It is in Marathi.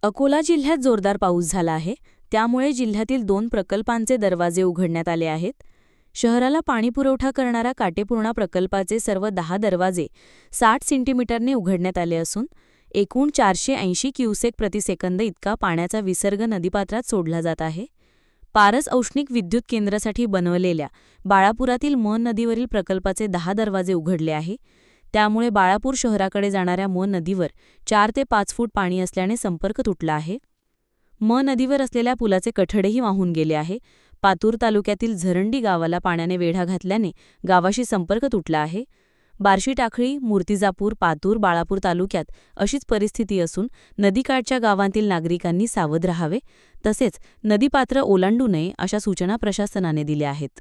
अकोला जिल्ह्यात जोरदार पाऊस झाला आहे. त्यामुळे जिल्ह्यातील 2 प्रकल्पांचे दरवाजे उघडण्यात आले आहेत. शहराला पाणीपुरवठा करणारा काटेपूर्णा प्रकल्पाचे सर्व 10 दरवाजे 60 सेंटीमीटरने उघडण्यात आले असून एकूण 480 क्युसेक प्रतिसेकंद इतका पाण्याचा विसर्ग नदीपात्रात सोडला जात आहे. पारस औष्णिक विद्युत केंद्रासाठी बनवलेल्या बाळापुरातील मन नदीवरील प्रकल्पाचे 10 दरवाजे उघडले आहे. त्यामुळे बाळापूर शहराकडे जाणाऱ्या मन नदीवर 4 ते 5 फूट पाणी असल्याने संपर्क तुटला आहे. नदीवर असलेल्या पुलाचे कठडेही वाहून गेले आहे. पातूर तालुक्यातील झरंडी गावाला पाण्याने वेढा घातल्याने गावाशी संपर्क तुटला आहे. बार्शी टाकळी, मूर्तिजापूर, पातूर, बाळापूर तालुक्यात अशीच परिस्थिती असून नदीकाठच्या गावांतील नागरिकांनी सावध राहावे तसेच नदीपात्र ओलांडू नये अशा सूचना प्रशासनाने दिल्या आहेत.